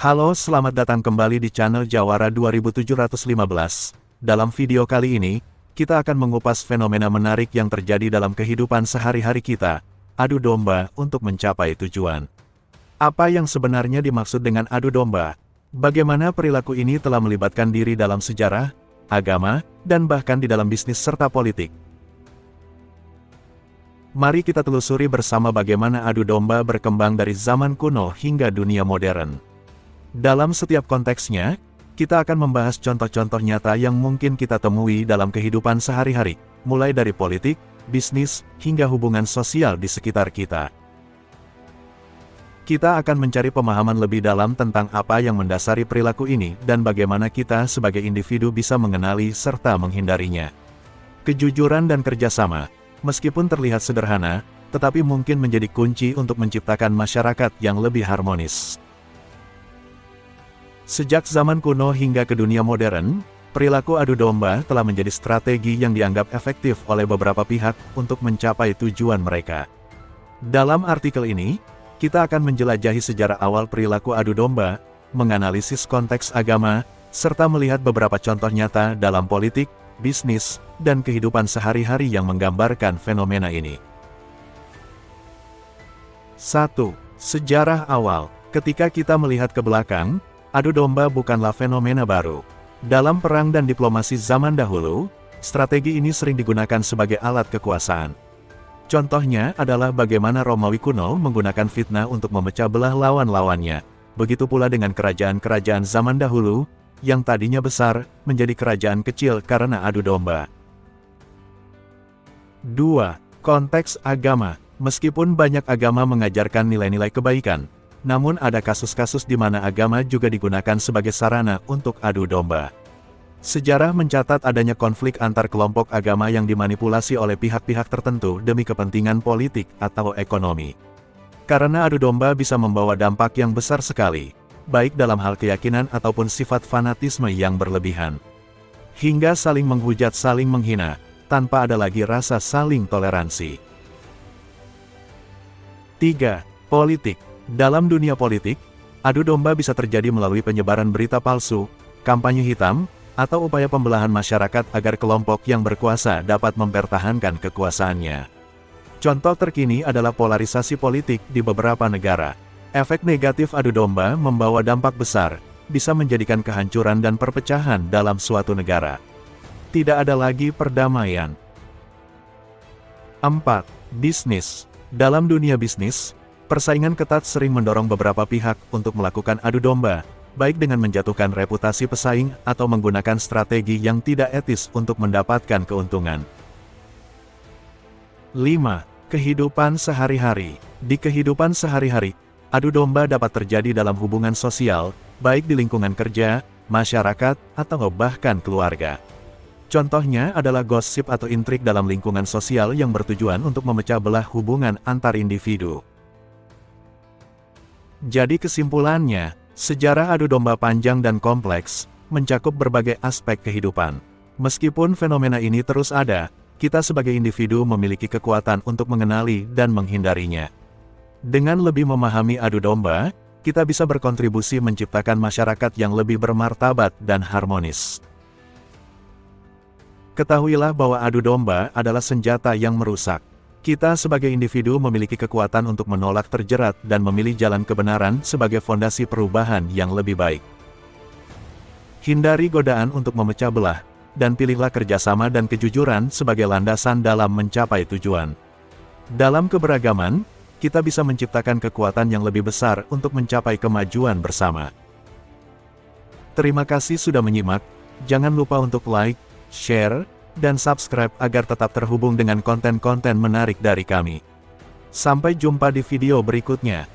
Halo, selamat datang kembali di channel Jawara 2715. Dalam video kali ini, kita akan mengupas fenomena menarik yang terjadi dalam kehidupan sehari-hari kita, adu domba untuk mencapai tujuan. Apa yang sebenarnya dimaksud dengan adu domba? Bagaimana perilaku ini telah melibatkan diri dalam sejarah, agama, dan bahkan di dalam bisnis serta politik? Mari kita telusuri bersama bagaimana adu domba berkembang dari zaman kuno hingga dunia modern. Dalam setiap konteksnya, kita akan membahas contoh-contoh nyata yang mungkin kita temui dalam kehidupan sehari-hari, mulai dari politik, bisnis, hingga hubungan sosial di sekitar kita. Kita akan mencari pemahaman lebih dalam tentang apa yang mendasari perilaku ini dan bagaimana kita sebagai individu bisa mengenali serta menghindarinya. Kejujuran dan kerjasama, meskipun terlihat sederhana, tetapi mungkin menjadi kunci untuk menciptakan masyarakat yang lebih harmonis. Sejak zaman kuno hingga ke dunia modern, perilaku adu domba telah menjadi strategi yang dianggap efektif oleh beberapa pihak untuk mencapai tujuan mereka. Dalam artikel ini, kita akan menjelajahi sejarah awal perilaku adu domba, menganalisis konteks agama, serta melihat beberapa contoh nyata dalam politik, bisnis, dan kehidupan sehari-hari yang menggambarkan fenomena ini. 1. Sejarah awal. Ketika kita melihat ke belakang, adu domba bukanlah fenomena baru. Dalam perang dan diplomasi zaman dahulu, strategi ini sering digunakan sebagai alat kekuasaan. Contohnya adalah bagaimana Romawi kuno menggunakan fitnah untuk memecah belah lawan-lawannya. Begitu pula dengan kerajaan-kerajaan zaman dahulu, yang tadinya besar, menjadi kerajaan kecil karena adu domba. 2. Konteks agama. Meskipun banyak agama mengajarkan nilai-nilai kebaikan, namun ada kasus-kasus di mana agama juga digunakan sebagai sarana untuk adu domba. Sejarah mencatat adanya konflik antar kelompok agama yang dimanipulasi oleh pihak-pihak tertentu demi kepentingan politik atau ekonomi. Karena adu domba bisa membawa dampak yang besar sekali, baik dalam hal keyakinan ataupun sifat fanatisme yang berlebihan. Hingga saling menghujat, saling menghina, tanpa ada lagi rasa saling toleransi. 3. Politik. Dalam dunia politik, adu domba bisa terjadi melalui penyebaran berita palsu, kampanye hitam, atau upaya pembelahan masyarakat agar kelompok yang berkuasa dapat mempertahankan kekuasaannya. Contoh terkini adalah polarisasi politik di beberapa negara. Efek negatif adu domba membawa dampak besar, bisa menjadikan kehancuran dan perpecahan dalam suatu negara. Tidak ada lagi perdamaian. 4. Bisnis. Dalam dunia bisnis, persaingan ketat sering mendorong beberapa pihak untuk melakukan adu domba, baik dengan menjatuhkan reputasi pesaing atau menggunakan strategi yang tidak etis untuk mendapatkan keuntungan. 5. Kehidupan sehari-hari. Di kehidupan sehari-hari, adu domba dapat terjadi dalam hubungan sosial, baik di lingkungan kerja, masyarakat, atau bahkan keluarga. Contohnya adalah gosip atau intrik dalam lingkungan sosial yang bertujuan untuk memecah belah hubungan antar individu. Jadi kesimpulannya, sejarah adu domba panjang dan kompleks, mencakup berbagai aspek kehidupan. Meskipun fenomena ini terus ada, kita sebagai individu memiliki kekuatan untuk mengenali dan menghindarinya. Dengan lebih memahami adu domba, kita bisa berkontribusi menciptakan masyarakat yang lebih bermartabat dan harmonis. Ketahuilah bahwa adu domba adalah senjata yang merusak. Kita sebagai individu memiliki kekuatan untuk menolak terjerat dan memilih jalan kebenaran sebagai fondasi perubahan yang lebih baik. Hindari godaan untuk memecah belah, dan pilihlah kerjasama dan kejujuran sebagai landasan dalam mencapai tujuan. Dalam keberagaman, kita bisa menciptakan kekuatan yang lebih besar untuk mencapai kemajuan bersama. Terima kasih sudah menyimak, jangan lupa untuk like, share, dan subscribe agar tetap terhubung dengan konten-konten menarik dari kami. Sampai jumpa di video berikutnya.